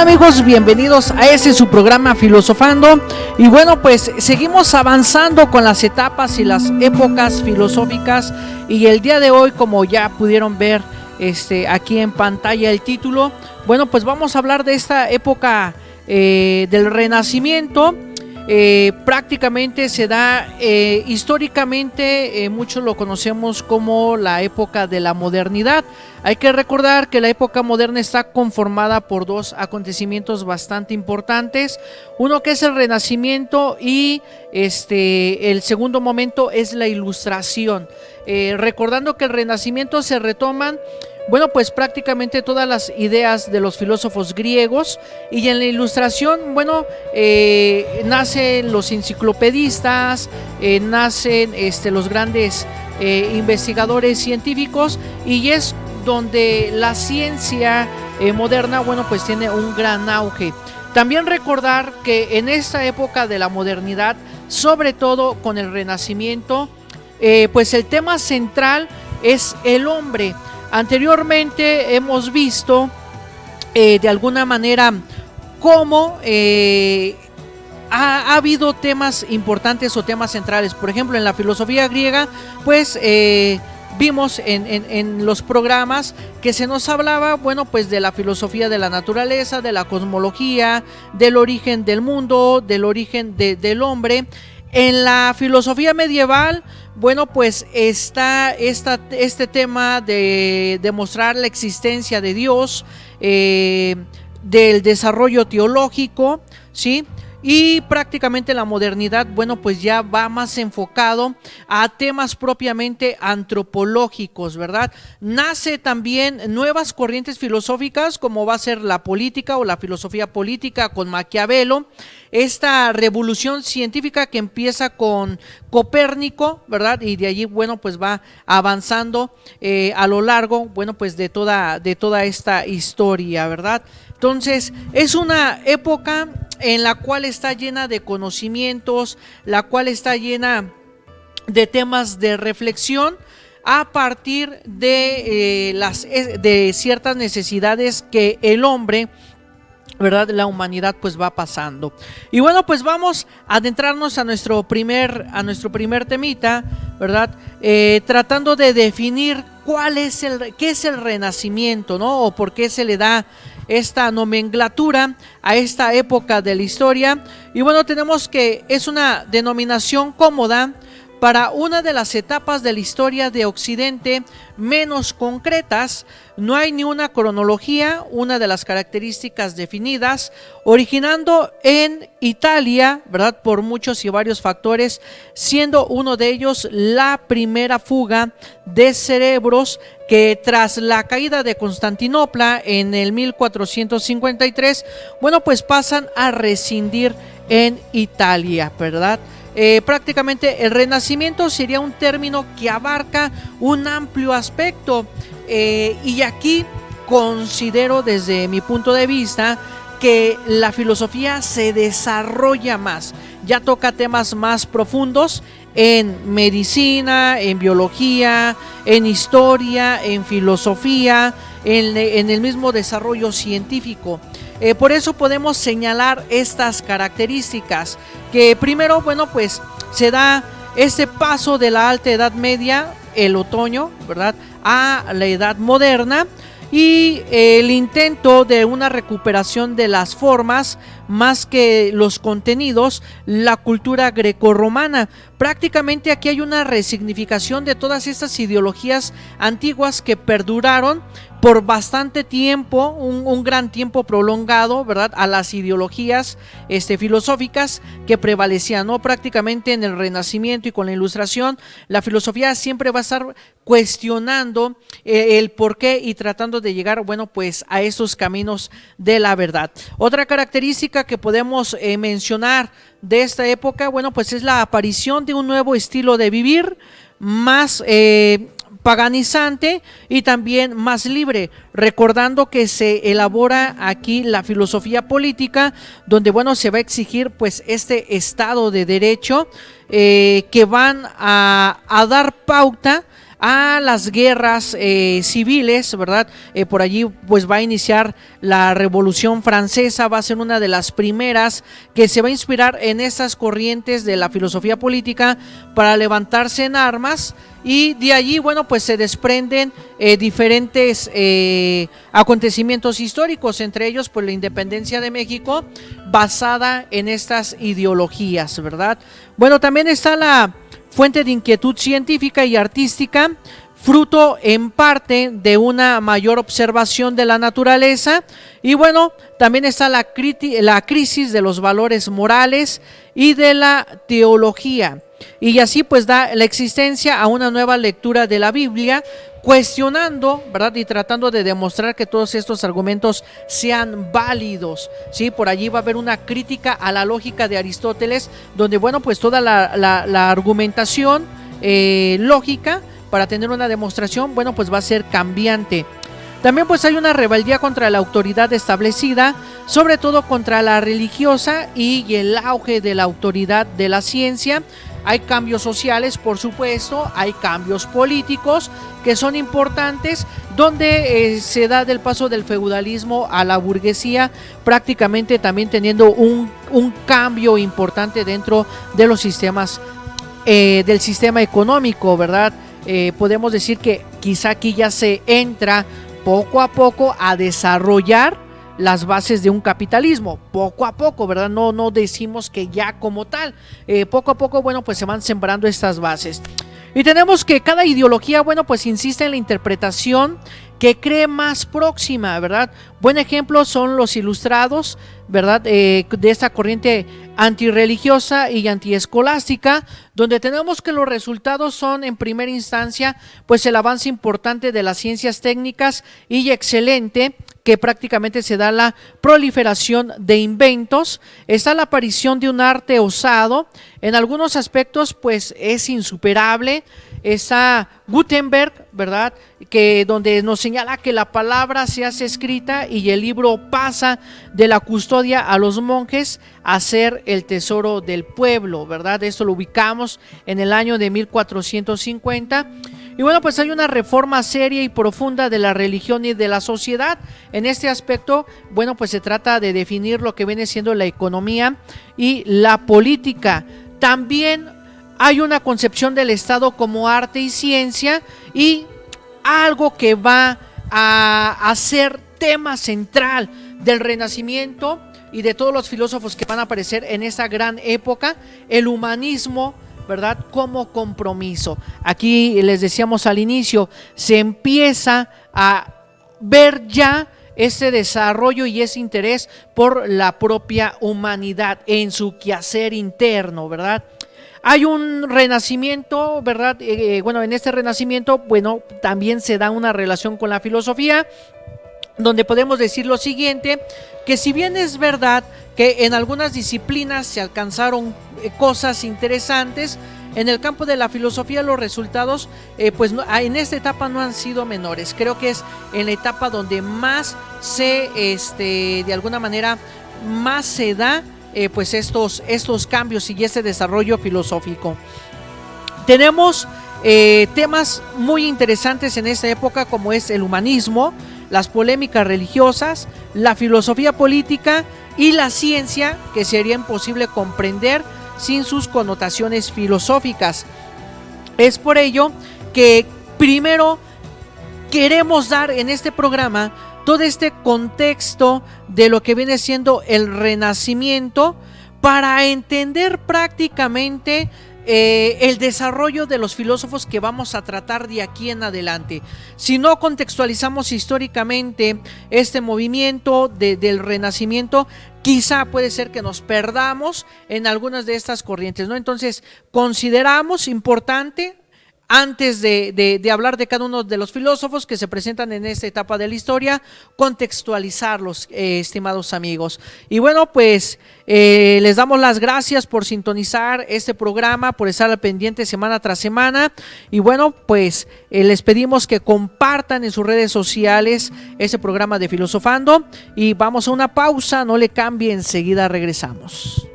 tal amigos? Bienvenidos a este su programa Filosofando. Y bueno, pues seguimos avanzando con las etapas y las épocas filosóficas. Y el día de hoy, como ya pudieron ver aquí en pantalla el título, bueno, pues vamos a hablar de esta época del Renacimiento. Prácticamente se da históricamente, muchos lo conocemos como la época de la modernidad. Hay que recordar que la época moderna está conformada por dos acontecimientos bastante importantes, uno que es el Renacimiento y el segundo momento es la Ilustración. Recordando que el Renacimiento se retoman, bueno, pues prácticamente todas las ideas de los filósofos griegos, y en la Ilustración, bueno, nacen los enciclopedistas, nacen los grandes investigadores científicos, y es donde la ciencia moderna, bueno, pues tiene un gran auge. También recordar que en esta época de la modernidad, sobre todo con el Renacimiento, pues el tema central es el hombre. Anteriormente hemos visto de alguna manera cómo ha habido temas importantes o temas centrales. Por ejemplo, en la filosofía griega, pues vimos en los programas que se nos hablaba, bueno, pues de la filosofía de la naturaleza, de la cosmología, del origen del mundo, del origen del hombre. En la filosofía medieval, bueno, pues está este tema de demostrar la existencia de Dios, del desarrollo teológico, ¿sí? Y prácticamente la modernidad, bueno, pues ya va más enfocado a temas propiamente antropológicos, ¿verdad? Nace también nuevas corrientes filosóficas, como va a ser la política o la filosofía política con Maquiavelo, esta revolución científica que empieza con Copérnico, ¿verdad? Y de allí, bueno, pues va avanzando a lo largo, bueno, pues de toda esta historia, ¿verdad? Entonces, es una época en la cual está llena de conocimientos, la cual está llena de temas de reflexión a partir de ciertas necesidades que el hombre, ¿verdad?, la humanidad pues va pasando. Y bueno, pues vamos a adentrarnos a nuestro primer temita, ¿verdad? Tratando de definir qué es el Renacimiento, ¿no? O por qué se le da esta nomenclatura a esta época de la historia. Y bueno, tenemos que es una denominación cómoda para una de las etapas de la historia de Occidente menos concretas. No hay ni una cronología, una de las características definidas, originando en Italia, ¿verdad?, por muchos y varios factores, siendo uno de ellos la primera fuga de cerebros que tras la caída de Constantinopla en el 1453, bueno, pues pasan a residir en Italia, ¿verdad? Prácticamente el Renacimiento sería un término que abarca un amplio aspecto, y aquí considero desde mi punto de vista que la filosofía se desarrolla más, ya toca temas más profundos en medicina, en biología, en historia, en filosofía, en el mismo desarrollo científico. Por eso podemos señalar estas características, que primero, bueno, pues se da este paso de la Alta Edad Media, el otoño, ¿verdad?, a la Edad Moderna, y el intento de una recuperación de las formas más que los contenidos, la cultura grecorromana. Prácticamente aquí hay una resignificación de todas estas ideologías antiguas que perduraron por bastante tiempo, un gran tiempo prolongado, ¿verdad?, a las ideologías filosóficas que prevalecían, ¿no? Prácticamente en el Renacimiento y con la Ilustración, la filosofía siempre va a estar cuestionando el porqué y tratando de llegar, bueno, pues a esos caminos de la verdad. Otra característica que podemos mencionar de esta época, bueno, pues es la aparición de un nuevo estilo de vivir, más paganizante y también más libre, recordando que se elabora aquí la filosofía política, donde, bueno, se va a exigir pues este estado de derecho, que van a dar pauta a las guerras civiles, ¿verdad? Por allí pues va a iniciar la Revolución Francesa, va a ser una de las primeras que se va a inspirar en estas corrientes de la filosofía política para levantarse en armas. Y de allí, bueno, pues se desprenden diferentes acontecimientos históricos, entre ellos pues la independencia de México basada en estas ideologías, ¿verdad? Bueno, también está la fuente de inquietud científica y artística, fruto en parte de una mayor observación de la naturaleza. Y bueno, también está la crisis de los valores morales y de la teología. Y así pues da la existencia a una nueva lectura de la Biblia, cuestionando, ¿verdad? Y tratando de demostrar que todos estos argumentos sean válidos, ¿sí? Por allí va a haber una crítica a la lógica de Aristóteles, donde, bueno, pues toda la argumentación lógica para tener una demostración, bueno, pues va a ser cambiante. También pues hay una rebeldía contra la autoridad establecida, sobre todo contra la religiosa y el auge de la autoridad de la ciencia. Hay cambios sociales, por supuesto, hay cambios políticos que son importantes, donde se da del paso del feudalismo a la burguesía, prácticamente también teniendo un cambio importante dentro de los sistemas, del sistema económico, ¿verdad? Podemos decir que quizá aquí ya se entra poco a poco a desarrollar las bases de un capitalismo, poco a poco, ¿verdad? No decimos que ya como tal, poco a poco, bueno, pues se van sembrando estas bases. Y tenemos que cada ideología, bueno, pues insiste en la interpretación que cree más próxima, ¿verdad? Buen ejemplo son los ilustrados, ¿verdad? De esta corriente antirreligiosa y antiescolástica, donde tenemos que los resultados son en primera instancia pues el avance importante de las ciencias técnicas y excelente, que prácticamente se da la proliferación de inventos, está la aparición de un arte osado, en algunos aspectos pues es insuperable. Está Gutenberg, ¿verdad? Que donde nos señala que la palabra se hace escrita y el libro pasa de la custodia a los monjes a ser el tesoro del pueblo, ¿verdad? Esto lo ubicamos en el año de 1450. Y bueno, pues hay una reforma seria y profunda de la religión y de la sociedad. En este aspecto, bueno, pues se trata de definir lo que viene siendo la economía y la política. También hay una concepción del Estado como arte y ciencia, y algo que va a ser tema central del Renacimiento y de todos los filósofos que van a aparecer en esa gran época, el humanismo, ¿verdad? Como compromiso. Aquí les decíamos al inicio, se empieza a ver ya ese desarrollo y ese interés por la propia humanidad en su quehacer interno, ¿verdad? Hay un renacimiento, ¿verdad? Bueno, en este renacimiento, bueno, también se da una relación con la filosofía, donde podemos decir lo siguiente, que si bien es verdad que en algunas disciplinas se alcanzaron cosas interesantes, en el campo de la filosofía los resultados pues no, en esta etapa no han sido menores. Creo que es en la etapa donde más se, de alguna manera, más se da pues estos cambios y este desarrollo filosófico. Tenemos temas muy interesantes en esta época, como es el humanismo, las polémicas religiosas, la filosofía política y la ciencia, que sería imposible comprender sin sus connotaciones filosóficas. Es por ello que primero queremos dar en este programa todo este contexto de lo que viene siendo el Renacimiento, para entender prácticamente el desarrollo de los filósofos que vamos a tratar de aquí en adelante. Si no contextualizamos históricamente este movimiento del Renacimiento, quizá puede ser que nos perdamos en algunas de estas corrientes, ¿no? Entonces, consideramos importante, antes de hablar de cada uno de los filósofos que se presentan en esta etapa de la historia, contextualizarlos, estimados amigos. Y bueno, pues les damos las gracias por sintonizar este programa, por estar al pendiente semana tras semana. Y bueno, pues les pedimos que compartan en sus redes sociales este programa de Filosofando. Y vamos a una pausa, no le cambie, enseguida regresamos.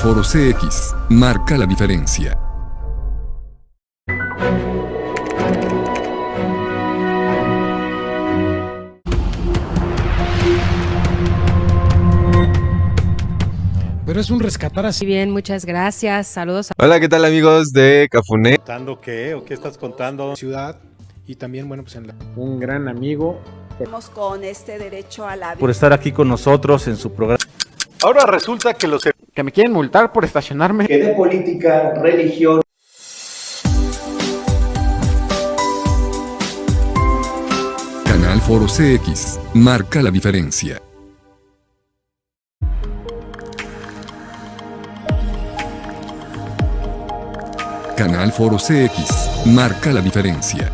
Foro CX marca la diferencia. Pero es un rescatar así. Bien, muchas gracias. Saludos. Hola, ¿qué tal amigos de Cafuné? ¿Contando qué o qué estás contando? Ciudad y también, bueno, pues un gran amigo. Con este derecho a la vida. Por estar aquí con nosotros en su programa. Ahora resulta que los Que me quieren multar por estacionarme. Que de política, religión. Canal Foro CX marca la diferencia. Canal Foro CX marca la diferencia.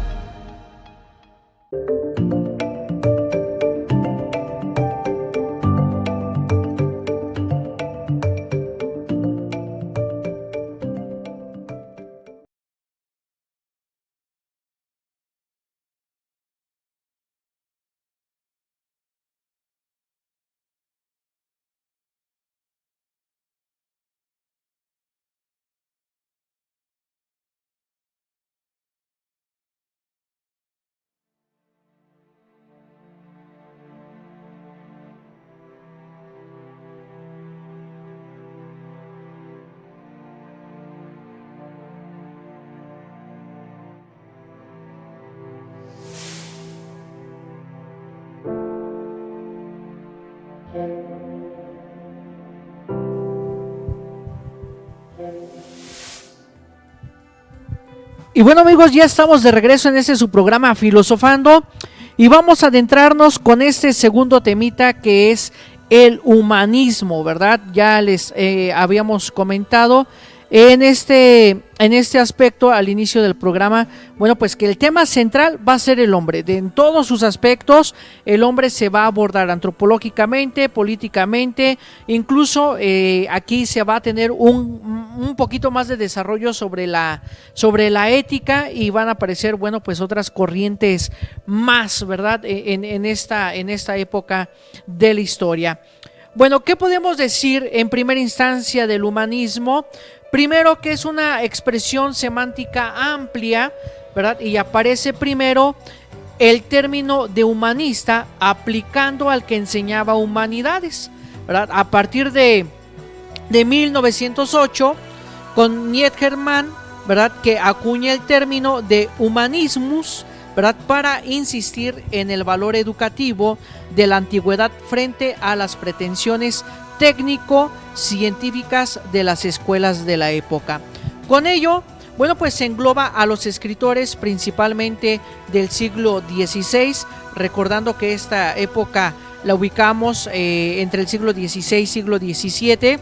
Y bueno amigos, ya estamos de regreso en este su programa Filosofando y vamos a adentrarnos con este segundo temita que es el humanismo, ¿verdad? Ya les habíamos comentado en este aspecto al inicio del programa, bueno, pues que el tema central va a ser el hombre. En todos sus aspectos, el hombre se va a abordar antropológicamente, políticamente, incluso aquí se va a tener un poquito más de desarrollo sobre la ética y van a aparecer, bueno, pues otras corrientes más, ¿verdad? En esta época de la historia. Bueno, ¿qué podemos decir en primera instancia del humanismo? Primero, que es una expresión semántica amplia, ¿verdad? Y aparece primero el término de humanista aplicando al que enseñaba humanidades, ¿verdad? A partir de 1908, con Nietzsche, ¿verdad? Que acuña el término de humanismus, ¿verdad? Para insistir en el valor educativo de la antigüedad frente a las pretensiones técnico-científicas de las escuelas de la época. Con ello, bueno, pues se engloba a los escritores principalmente del siglo XVI, recordando que esta época la ubicamos entre el siglo XVI y siglo XVII,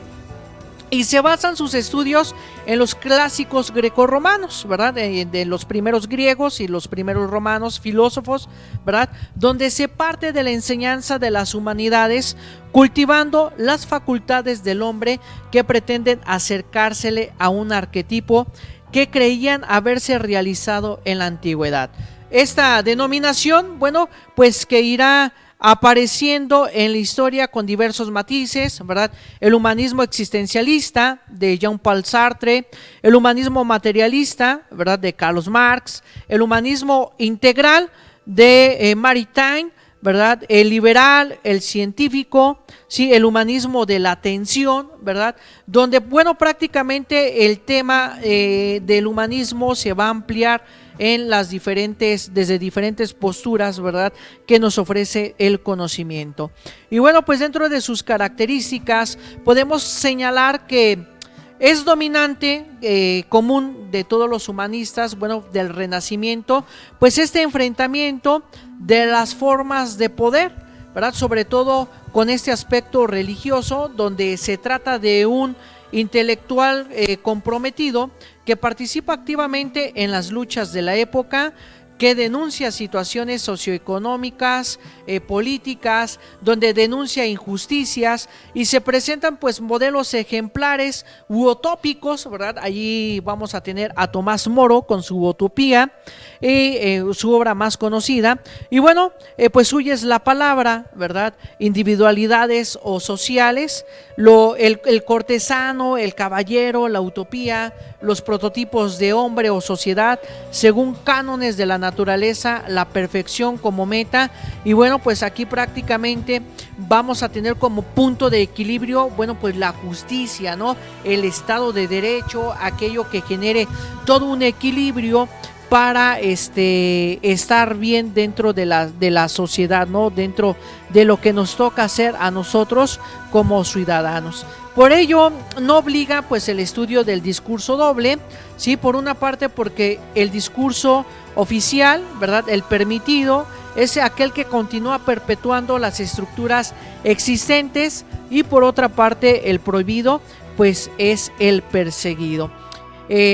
y se basan sus estudios en los clásicos grecorromanos, ¿verdad? De los primeros griegos y los primeros romanos filósofos, ¿verdad? Donde se parte de la enseñanza de las humanidades, cultivando las facultades del hombre que pretenden acercársele a un arquetipo que creían haberse realizado en la antigüedad. Esta denominación, bueno, pues que irá apareciendo en la historia con diversos matices, ¿verdad? El humanismo existencialista de Jean-Paul Sartre, el humanismo materialista, ¿verdad? De Carlos Marx, el humanismo integral de Maritain, ¿verdad? El liberal, el científico, sí, el humanismo de la atención, ¿verdad? Donde, bueno, prácticamente el tema del humanismo se va a ampliar en las desde diferentes posturas, ¿verdad?, que nos ofrece el conocimiento. Y bueno, pues dentro de sus características podemos señalar que es dominante, común de todos los humanistas, bueno, del Renacimiento, pues este enfrentamiento de las formas de poder, ¿verdad?, sobre todo con este aspecto religioso, donde se trata de un intelectual comprometido que participa activamente en las luchas de la época, que denuncia situaciones socioeconómicas, políticas, donde denuncia injusticias y se presentan pues modelos ejemplares u utópicos, ¿verdad? Allí vamos a tener a Tomás Moro con su Utopía, su obra más conocida. Y bueno, pues suya es la palabra, ¿verdad? Individualidades o sociales, el cortesano, el caballero, la utopía, los prototipos de hombre o sociedad, según cánones de la naturaleza, la perfección como meta. Y bueno, pues aquí prácticamente vamos a tener como punto de equilibrio, bueno, pues la justicia, ¿no? El Estado de Derecho, aquello que genere todo un equilibrio para estar bien dentro de la sociedad, ¿no? Dentro de lo que nos toca hacer a nosotros como ciudadanos. Por ello no obliga pues el estudio del discurso doble, sí, por una parte porque el discurso oficial, ¿verdad?, el permitido, es aquel que continúa perpetuando las estructuras existentes, y por otra parte el prohibido pues es el perseguido.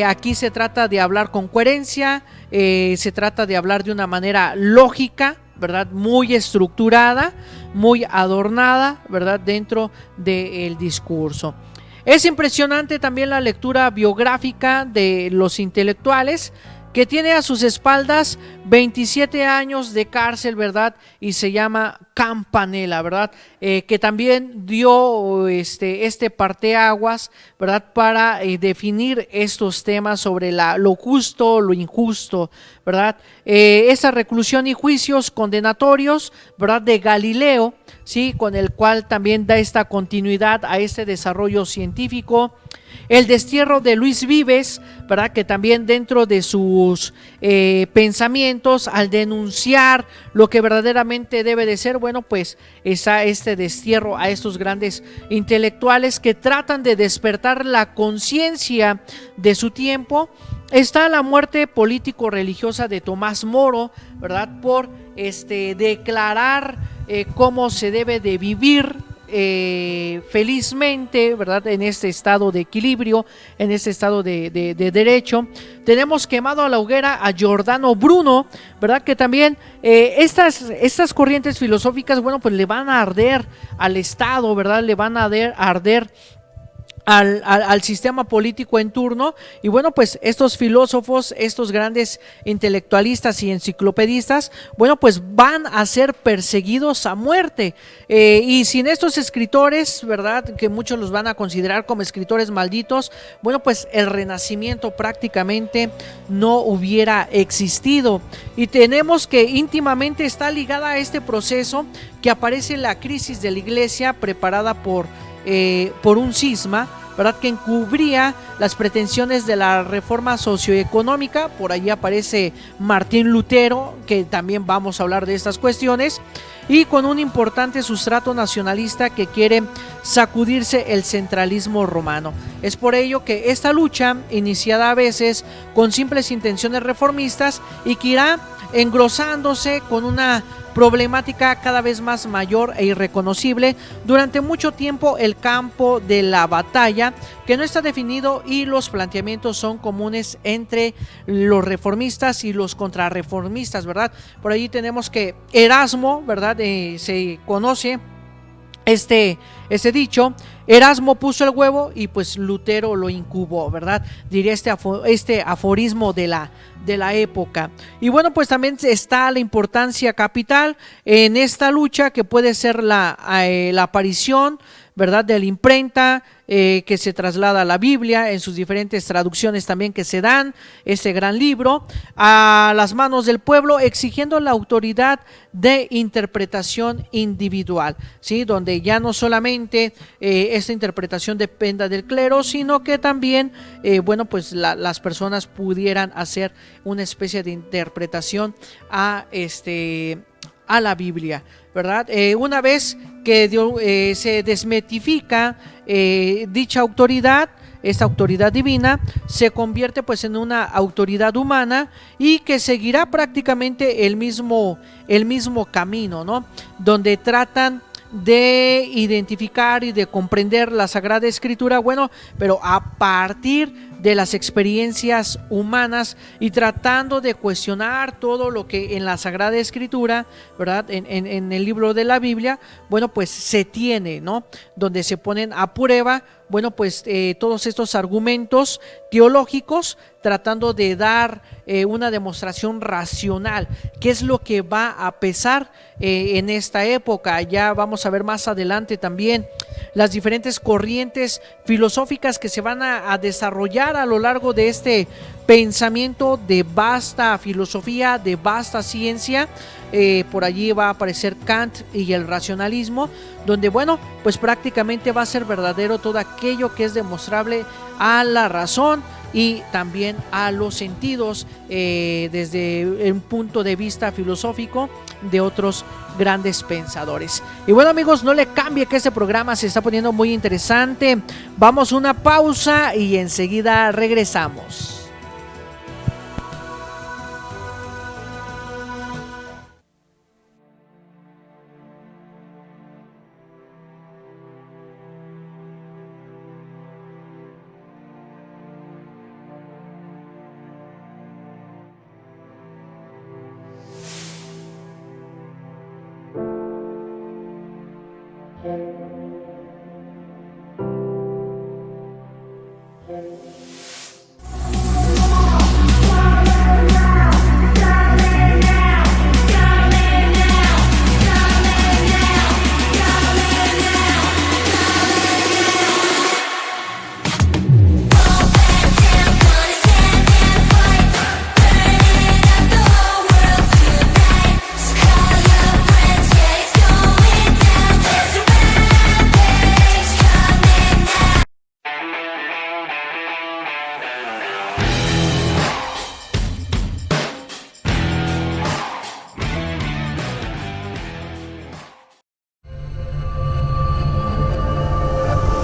Aquí se trata de hablar con coherencia, se trata de hablar de una manera lógica, ¿verdad?, muy estructurada, muy adornada, ¿verdad?, dentro del discurso. Es impresionante también la lectura biográfica de los intelectuales, que tiene a sus espaldas 27 años de cárcel, ¿verdad? Y se llama Campanella, ¿verdad? Que también dio este parteaguas, ¿verdad? Para definir estos temas sobre lo justo, lo injusto, ¿verdad? Esa reclusión y juicios condenatorios, ¿verdad?, de Galileo, ¿sí?, con el cual también da esta continuidad a este desarrollo científico. El destierro de Luis Vives, ¿verdad?, que también dentro de sus pensamientos, al denunciar lo que verdaderamente debe de ser, bueno, pues está este destierro a estos grandes intelectuales que tratan de despertar la conciencia de su tiempo. Está la muerte político-religiosa de Tomás Moro, ¿verdad?, por declarar cómo se debe de vivir felizmente, ¿verdad?, en este estado de equilibrio, en este estado de derecho. Tenemos quemado a la hoguera a Giordano Bruno, ¿verdad?, que también estas corrientes filosóficas, bueno, pues le van a arder al Estado, ¿verdad?, le van a arder al sistema político en turno. Y bueno, pues estos filósofos, estos grandes intelectualistas y enciclopedistas, bueno, pues van a ser perseguidos a muerte, y sin estos escritores, ¿verdad?, que muchos los van a considerar como escritores malditos, bueno, pues el Renacimiento prácticamente no hubiera existido. Y tenemos que íntimamente está ligada a este proceso que aparece la crisis de la Iglesia preparada por un cisma, ¿verdad?, que encubría las pretensiones de la reforma socioeconómica. Por allí aparece Martín Lutero, que también vamos a hablar de estas cuestiones, y con un importante sustrato nacionalista que quiere sacudirse el centralismo romano. Es por ello que esta lucha, iniciada a veces con simples intenciones reformistas y que irá engrosándose con una problemática cada vez más mayor e irreconocible, durante mucho tiempo el campo de la batalla que no está definido y los planteamientos son comunes entre los reformistas y los contrarreformistas, ¿verdad? Por ahí tenemos que Erasmo, ¿verdad? Se conoce este dicho: Erasmo puso el huevo y pues Lutero lo incubó, ¿verdad? Diría este aforismo de la época. Y bueno, pues también está la importancia capital en esta lucha, que puede ser la aparición, ¿verdad?, de la imprenta, que se traslada a la Biblia en sus diferentes traducciones también que se dan, ese gran libro, a las manos del pueblo, exigiendo la autoridad de interpretación individual, ¿sí?, donde ya no solamente esta interpretación dependa del clero, sino que también, bueno, pues las personas pudieran hacer una especie de interpretación a la Biblia, ¿verdad? Una vez que se desmitifica dicha autoridad, esta autoridad divina se convierte pues en una autoridad humana y que seguirá prácticamente el mismo camino, ¿no?, donde tratan de identificar y de comprender la Sagrada Escritura, bueno, pero a partir de las experiencias humanas y tratando de cuestionar todo lo que en la Sagrada Escritura, ¿verdad? En el libro de la Biblia, bueno, pues se tiene, ¿no? Donde se ponen a prueba, bueno, pues todos estos argumentos teológicos, tratando de dar una demostración racional, qué es lo que va a pesar en esta época. Ya vamos a ver más adelante también las diferentes corrientes filosóficas que se van a desarrollar a lo largo de este pensamiento de vasta filosofía, de vasta ciencia. Por allí va a aparecer Kant y el racionalismo, donde bueno, pues prácticamente va a ser verdadero todo aquello que es demostrable a la razón y también a los sentidos desde un punto de vista filosófico de otros grandes pensadores. Y bueno, amigos, no le cambie que este programa se está poniendo muy interesante. Vamos a una pausa y enseguida regresamos.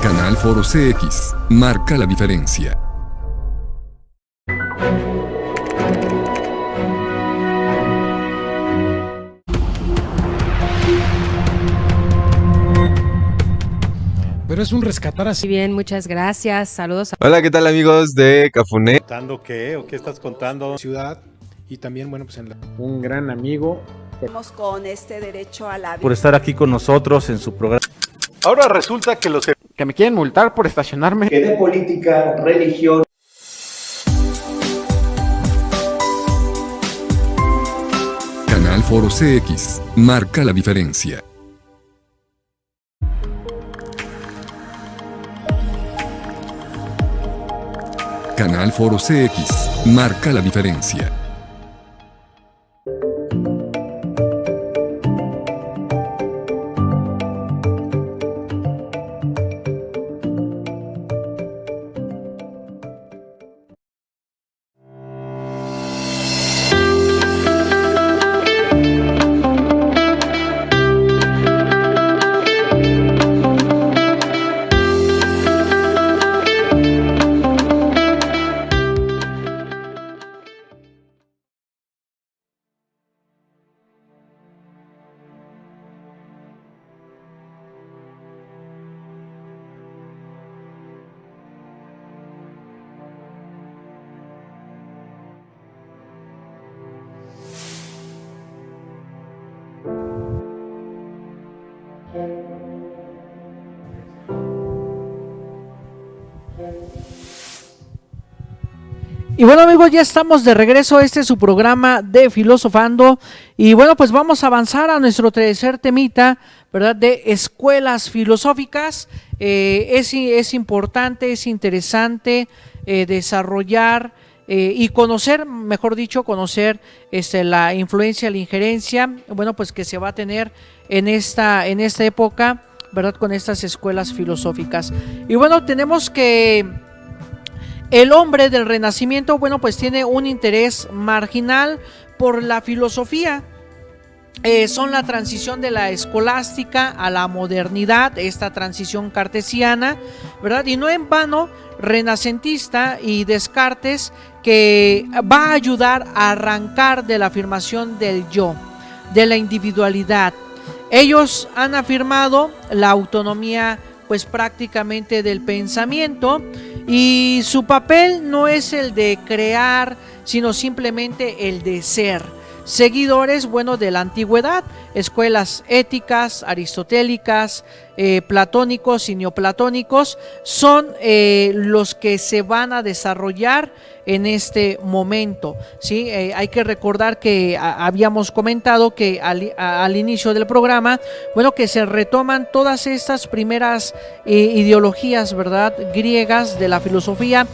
Canal Foro CX, marca la diferencia. Pero es un rescatar así. Muy bien, muchas gracias. Saludos. Hola, ¿qué tal amigos de Cafuné? ¿Contando qué? ¿O qué estás contando? Ciudad y también, bueno, pues en la... un gran amigo. Estamos con este derecho a la Por vida. estar aquí con nosotros en su programa. Ahora resulta que los Que me quieren multar por estacionarme. que de política, religión. Canal Foro CX, marca la diferencia. Canal Foro CX, marca la diferencia. Y bueno, amigos, ya estamos de regreso. Este es su programa de Filosofando. Y bueno, pues vamos a avanzar a nuestro tercer temita, ¿verdad? De escuelas filosóficas. Es importante, es interesante desarrollar y conocer, mejor dicho, conocer la influencia, la injerencia, bueno, pues que se va a tener en esta época, ¿verdad? Con estas escuelas filosóficas. Y bueno, tenemos que el hombre del Renacimiento, bueno, pues tiene un interés marginal por la filosofía. Son la transición de la escolástica a la modernidad, esta transición cartesiana, ¿verdad? Y no en vano, renacentista y Descartes, que va a ayudar a arrancar de la afirmación del yo, de la individualidad. Ellos han afirmado la autonomía, pues prácticamente del pensamiento, y su papel no es el de crear, sino simplemente el de ser. Seguidores, bueno, de la antigüedad, escuelas éticas, aristotélicas, platónicos y neoplatónicos, son los que se van a desarrollar en este momento, ¿sí? Hay que recordar que habíamos comentado que al inicio del programa, bueno, que se retoman todas estas primeras ideologías, ¿verdad?, griegas de la filosofía,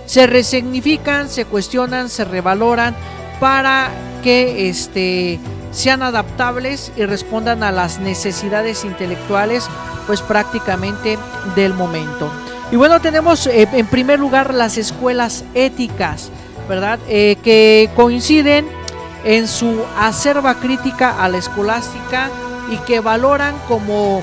se resignifican, se cuestionan, se revaloran para que sean adaptables y respondan a las necesidades intelectuales, pues prácticamente del momento. Y bueno, tenemos en primer lugar las escuelas éticas, ¿verdad?, que coinciden en su acerba crítica a la escolástica y que valoran como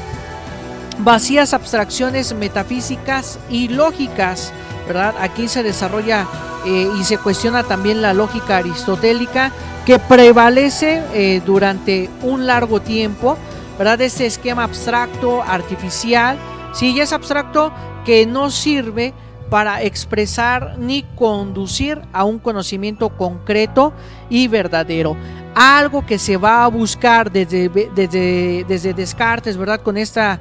vacías abstracciones metafísicas y lógicas, ¿verdad? Aquí se desarrolla y se cuestiona también la lógica aristotélica que prevalece durante un largo tiempo, ¿verdad? Este esquema abstracto, artificial, sí, es abstracto, que no sirve para expresar ni conducir a un conocimiento concreto y verdadero. Algo que se va a buscar desde Descartes, ¿verdad?, con esta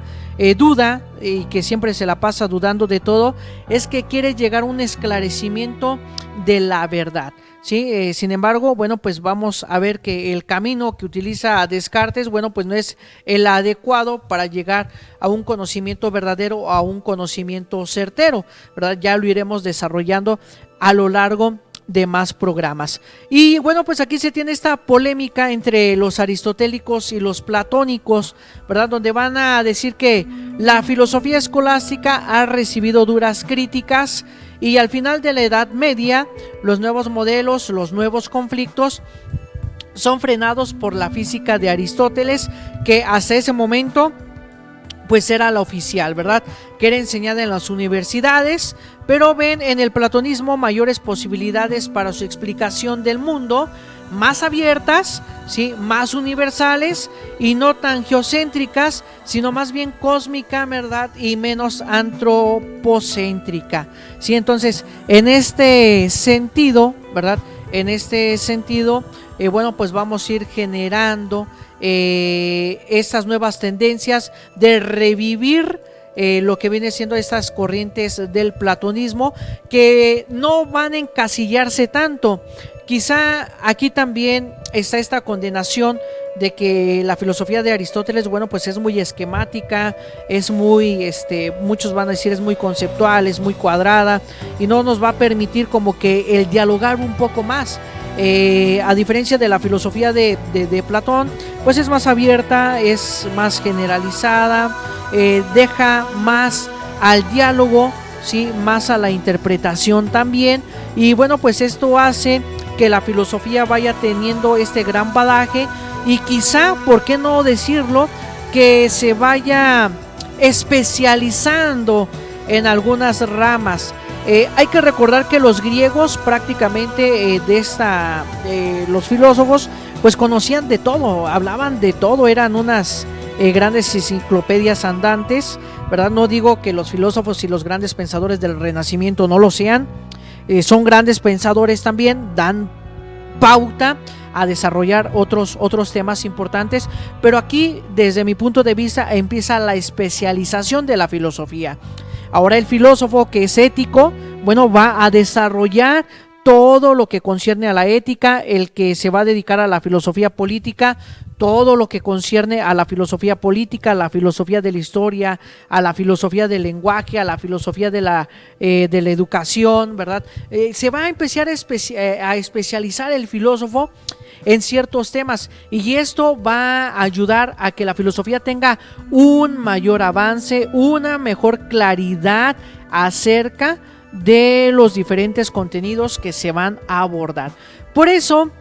duda, y que siempre se la pasa dudando de todo, es que quiere llegar a un esclarecimiento de la verdad, ¿sí? Sin embargo, bueno, pues vamos a ver que el camino que utiliza Descartes, bueno, pues no es el adecuado para llegar a un conocimiento verdadero o a un conocimiento certero, ¿verdad? Ya lo iremos desarrollando a lo largo de más programas. Y bueno, pues aquí se tiene esta polémica entre los aristotélicos y los platónicos, ¿verdad?, donde van a decir que la filosofía escolástica ha recibido duras críticas y al final de la Edad Media los nuevos modelos, los nuevos conflictos son frenados por la física de Aristóteles, que hasta ese momento pues era la oficial, ¿verdad?, que era enseñada en las universidades, pero ven en el platonismo mayores posibilidades para su explicación del mundo, más abiertas, ¿sí?, más universales y no tan geocéntricas, sino más bien cósmica, ¿verdad?, y menos antropocéntrica, ¿sí? Entonces, en este sentido, ¿verdad?, bueno, pues vamos a ir generando estas nuevas tendencias de revivir lo que viene siendo estas corrientes del platonismo, que no van a encasillarse tanto. Quizá aquí también está esta condenación de que la filosofía de Aristóteles, bueno, pues es muy esquemática, es muy, muchos van a decir es muy conceptual, es muy cuadrada y no nos va a permitir como que el dialogar un poco más. A diferencia de la filosofía de Platón, pues es más abierta, es más generalizada, deja más al diálogo, ¿sí?, más a la interpretación también, y bueno, pues esto hace que la filosofía vaya teniendo este gran bagaje y quizá, ¿por qué no decirlo?, que se vaya especializando en algunas ramas. Hay que recordar que los griegos prácticamente los filósofos pues conocían de todo, hablaban de todo, eran unas grandes enciclopedias andantes, ¿verdad? No digo que los filósofos y los grandes pensadores del Renacimiento no lo sean, son grandes pensadores también, dan pauta a desarrollar otros temas importantes, pero aquí desde mi punto de vista empieza la especialización de la filosofía. Ahora el filósofo que es ético, bueno, va a desarrollar todo lo que concierne a la ética, el que se va a dedicar a la filosofía política, todo lo que concierne a la filosofía política, a la filosofía de la historia, a la filosofía del lenguaje, a la filosofía de la educación, ¿verdad? Se va a empezar a especializar el filósofo en ciertos temas, y esto va a ayudar a que la filosofía tenga un mayor avance, una mejor claridad acerca de los diferentes contenidos que se van a abordar. Por eso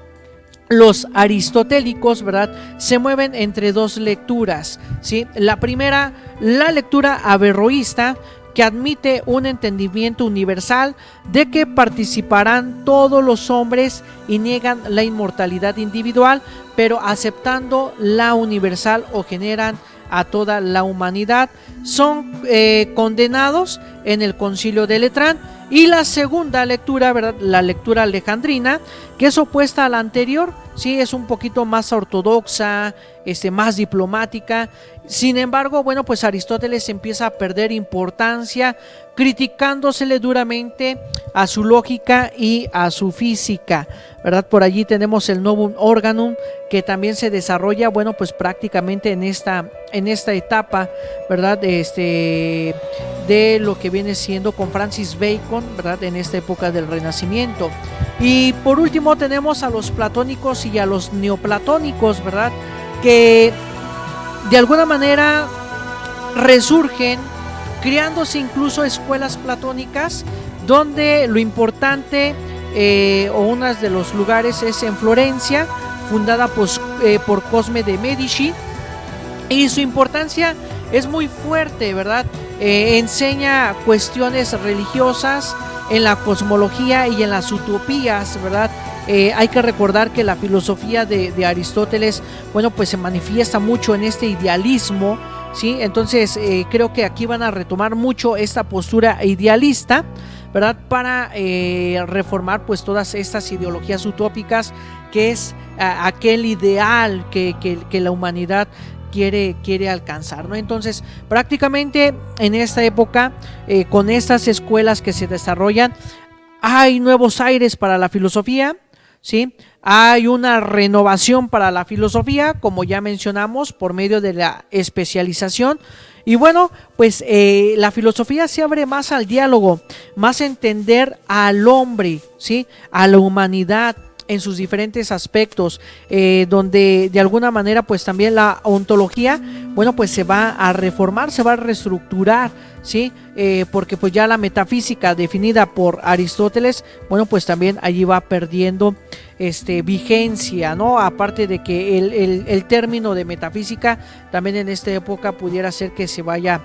los aristotélicos, ¿verdad?, se mueven entre dos lecturas, ¿sí? La primera, la lectura averroísta, que admite un entendimiento universal de que participarán todos los hombres y niegan la inmortalidad individual, pero aceptando la universal o generan a toda la humanidad. Son condenados en el Concilio de Letrán. Y la segunda lectura, ¿verdad? La lectura alejandrina, que es opuesta a la anterior, sí, es un poquito más ortodoxa, más diplomática. Sin embargo, bueno, pues Aristóteles empieza a perder importancia, criticándosele duramente a su lógica y a su física, ¿verdad? Por allí tenemos el Novum Organum, que también se desarrolla, bueno, pues prácticamente en esta etapa, ¿verdad? De lo que viene siendo con Francis Bacon, ¿verdad? En esta época del Renacimiento. Y por último tenemos a los platónicos y a los neoplatónicos, ¿verdad? Que de alguna manera resurgen, creándose incluso escuelas platónicas, donde lo importante o uno de los lugares es en Florencia, fundada por Cosme de Medici, y su importancia es muy fuerte, ¿verdad? Enseña cuestiones religiosas en la cosmología y en las utopías, ¿verdad? Hay que recordar que la filosofía de Aristóteles, bueno, pues se manifiesta mucho en este idealismo, ¿sí? Entonces creo que aquí van a retomar mucho esta postura idealista, ¿verdad? Para reformar pues todas estas ideologías utópicas, que es aquel ideal que la humanidad quiere alcanzar, ¿no? Entonces prácticamente en esta época, con estas escuelas que se desarrollan, hay nuevos aires para la filosofía, ¿sí? Hay una renovación para la filosofía, como ya mencionamos, por medio de la especialización. Y bueno, pues la filosofía se abre más al diálogo, más a entender al hombre, ¿sí? A la humanidad en sus diferentes aspectos, donde de alguna manera pues también la ontología, bueno, pues se va a reformar, se va a reestructurar, ¿sí? Porque pues ya la metafísica definida por Aristóteles, bueno, pues también allí va perdiendo vigencia, ¿no? Aparte de que el término de metafísica también en esta época pudiera ser que se vaya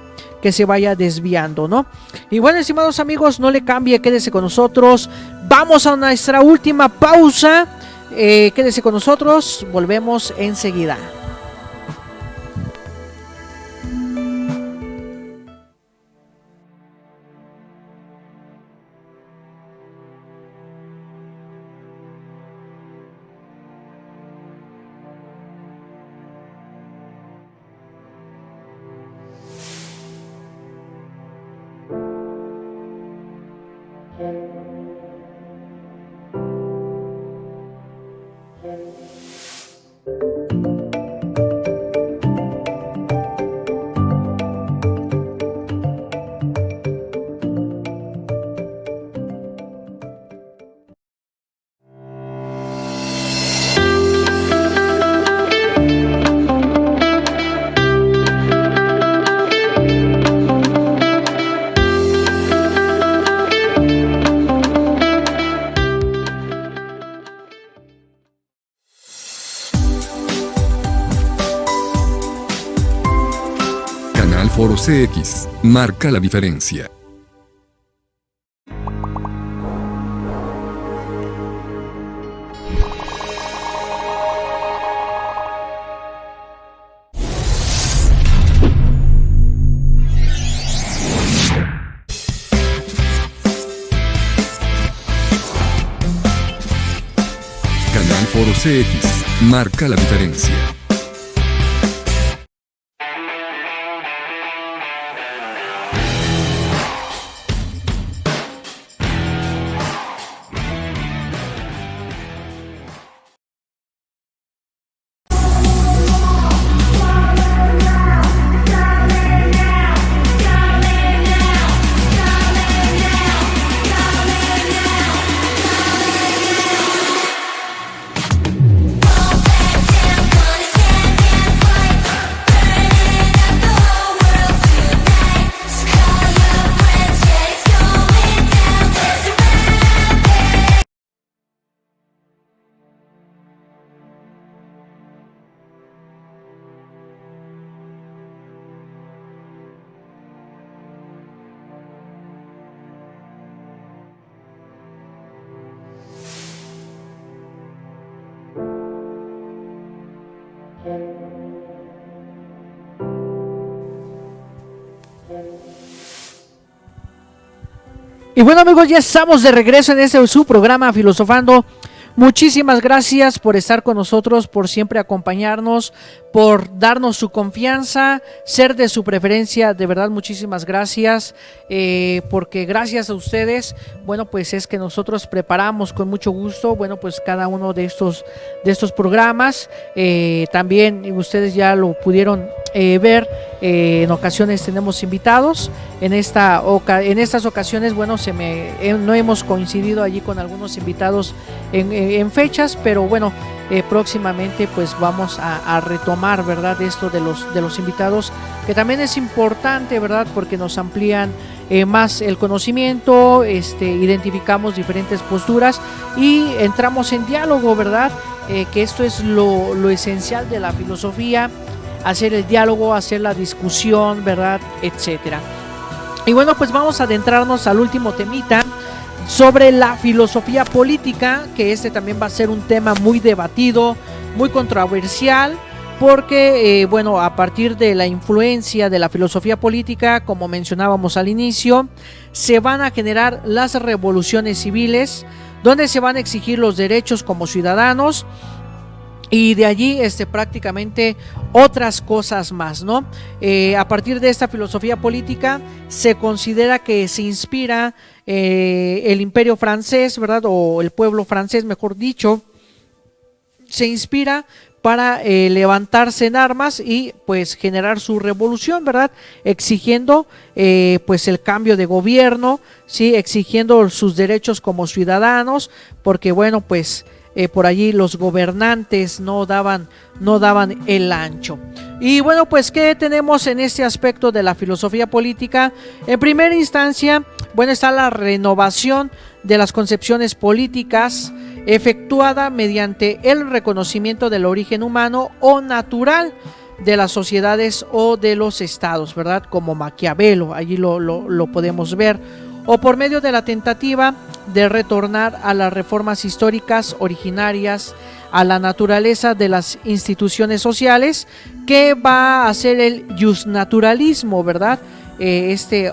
desviando, ¿no? Y bueno, estimados amigos, no le cambie, quédese con nosotros. Vamos a nuestra última pausa. Quédese con nosotros, volvemos enseguida. Foro CX, marca la diferencia. Canal Foro CX, marca la diferencia. Y bueno, amigos, ya estamos de regreso en este su programa Filosofando. Muchísimas gracias por estar con nosotros, por siempre acompañarnos, por darnos su confianza, ser de su preferencia. De verdad, muchísimas gracias, porque gracias a ustedes, bueno, pues es que nosotros preparamos con mucho gusto, bueno, pues cada uno de estos programas. También ustedes ya lo pudieron ver, en ocasiones tenemos invitados. En estas ocasiones, bueno, no hemos coincidido allí con algunos invitados en fechas, pero bueno, próximamente pues vamos a retomar, ¿verdad?, esto de los invitados, que también es importante, ¿verdad?, porque nos amplían más el conocimiento, identificamos diferentes posturas y entramos en diálogo, ¿verdad?, que esto es lo esencial de la filosofía, hacer el diálogo, hacer la discusión, ¿verdad?, etcétera. Y bueno, pues vamos a adentrarnos al último temita sobre la filosofía política, que también va a ser un tema muy debatido, muy controversial, porque bueno, a partir de la influencia de la filosofía política, como mencionábamos al inicio, se van a generar las revoluciones civiles, donde se van a exigir los derechos como ciudadanos, y de allí prácticamente otras cosas más, ¿no? A partir de esta filosofía política se considera que se inspira el imperio francés, ¿verdad?, o el pueblo francés, mejor dicho, se inspira para levantarse en armas y pues generar su revolución, ¿verdad?, exigiendo pues el cambio de gobierno, ¿sí?, exigiendo sus derechos como ciudadanos, porque bueno, pues por allí los gobernantes no daban el ancho. Y bueno, pues ¿qué tenemos en este aspecto de la filosofía política? En primera instancia, bueno, está la renovación de las concepciones políticas efectuada mediante el reconocimiento del origen humano o natural de las sociedades o de los estados, ¿verdad?, como Maquiavelo, allí lo podemos ver, o por medio de la tentativa de retornar a las reformas históricas originarias, a la naturaleza de las instituciones sociales, que va a ser el justnaturalismo, ¿verdad?, este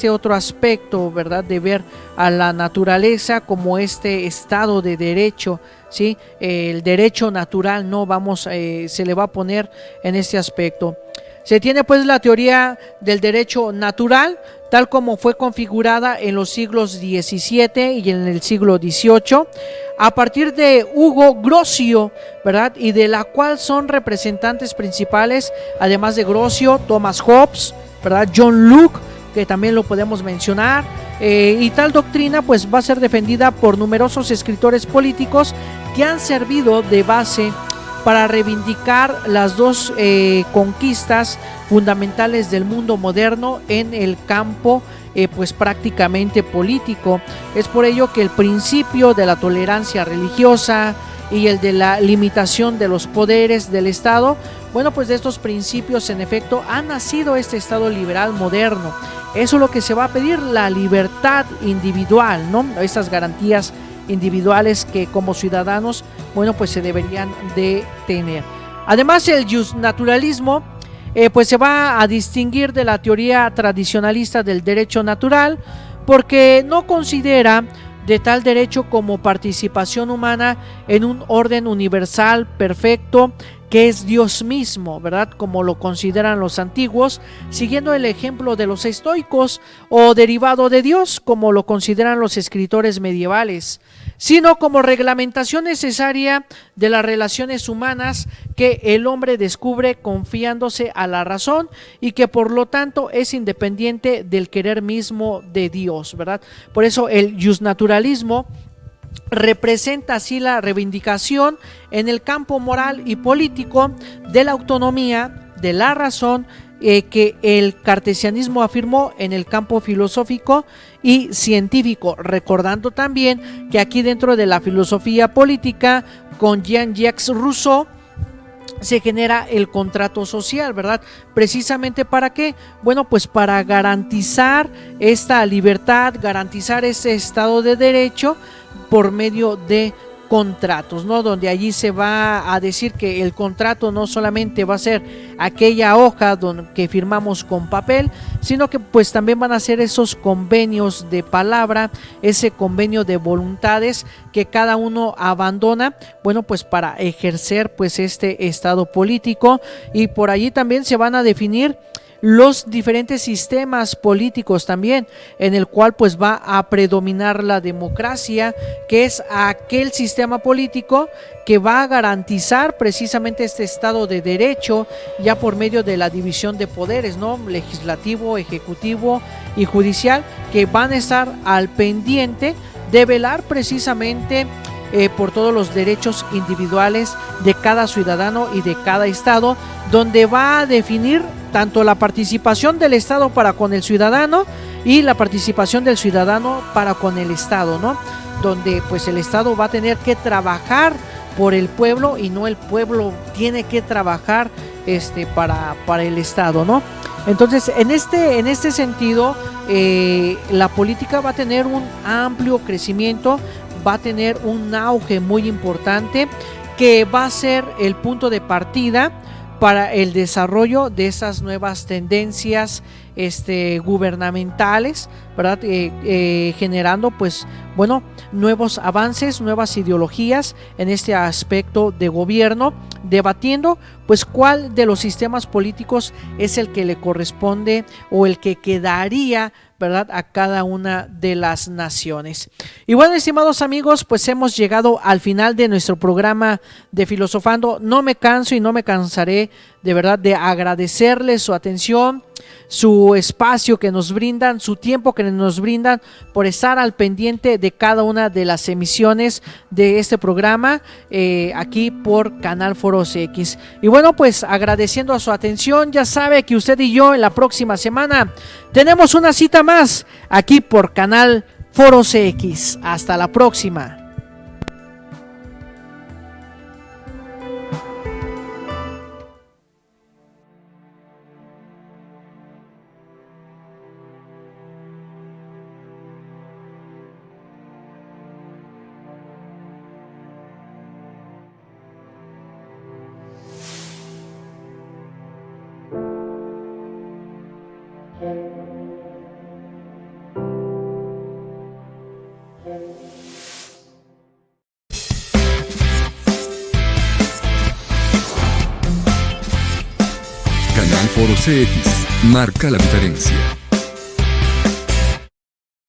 otro aspecto, ¿verdad?, de ver a la naturaleza como estado de derecho, ¿sí?, el derecho natural, no se le va a poner en este aspecto. Se tiene pues la teoría del derecho natural, tal como fue configurada en los siglos XVII y en el siglo XVIII, a partir de Hugo Grocio, ¿verdad?, y de la cual son representantes principales, además de Grocio, Thomas Hobbes, ¿verdad?, John Locke, que también lo podemos mencionar, y tal doctrina pues va a ser defendida por numerosos escritores políticos que han servido de base para reivindicar las dos conquistas fundamentales del mundo moderno en el campo pues prácticamente político. Es por ello que el principio de la tolerancia religiosa y el de la limitación de los poderes del Estado, bueno, pues de estos principios en efecto ha nacido este Estado liberal moderno. Eso es lo que se va a pedir, la libertad individual, ¿no?, estas garantías individuales que como ciudadanos, bueno, pues se deberían de tener. Además, el justnaturalismo pues se va a distinguir de la teoría tradicionalista del derecho natural, porque no considera de tal derecho como participación humana en un orden universal perfecto que es Dios mismo, ¿verdad?, como lo consideran los antiguos, siguiendo el ejemplo de los estoicos, o derivado de Dios, como lo consideran los escritores medievales, sino como reglamentación necesaria de las relaciones humanas que el hombre descubre confiándose a la razón y que por lo tanto es independiente del querer mismo de Dios, ¿verdad? Por eso el justnaturalismo representa así la reivindicación en el campo moral y político de la autonomía, de la razón, que el cartesianismo afirmó en el campo filosófico y científico, recordando también que aquí dentro de la filosofía política, con Jean-Jacques Rousseau, se genera el contrato social, ¿verdad? Precisamente ¿para qué? Bueno, pues para garantizar esta libertad, garantizar ese estado de derecho por medio de contratos, ¿no? Donde allí se va a decir que el contrato no solamente va a ser aquella hoja que firmamos con papel, sino que pues también van a ser esos convenios de palabra, ese convenio de voluntades que cada uno abandona, bueno, pues para ejercer pues este estado político, y por allí también se van a definir los diferentes sistemas políticos también, en el cual pues va a predominar la democracia, que es aquel sistema político que va a garantizar precisamente este estado de derecho, ya por medio de la división de poderes, ¿no? Legislativo, ejecutivo y judicial, que van a estar al pendiente de velar precisamente por todos los derechos individuales de cada ciudadano y de cada estado, donde va a definir tanto la participación del Estado para con el ciudadano y la participación del ciudadano para con el Estado, ¿no? Donde pues el Estado va a tener que trabajar por el pueblo y no el pueblo tiene que trabajar para el Estado, ¿no? Entonces, en este sentido, la política va a tener un amplio crecimiento, va a tener un auge muy importante, que va a ser el punto de partida para el desarrollo de esas nuevas tendencias gubernamentales, ¿verdad? Generando pues bueno, nuevos avances, nuevas ideologías en este aspecto de gobierno, debatiendo pues cuál de los sistemas políticos es el que le corresponde o el que quedaría, ¿verdad?, a cada una de las naciones. Y bueno, estimados amigos, pues hemos llegado al final de nuestro programa de Filosofando. No me canso y no me cansaré de verdad de agradecerles su atención, su espacio que nos brindan, su tiempo que nos brindan por estar al pendiente de cada una de las emisiones de este programa aquí por Canal Foro CX. Y bueno, pues agradeciendo a su atención, ya sabe que usted y yo en la próxima semana tenemos una cita más aquí por Canal Foro CX. Hasta la próxima. Canal Foro CX marca la diferencia.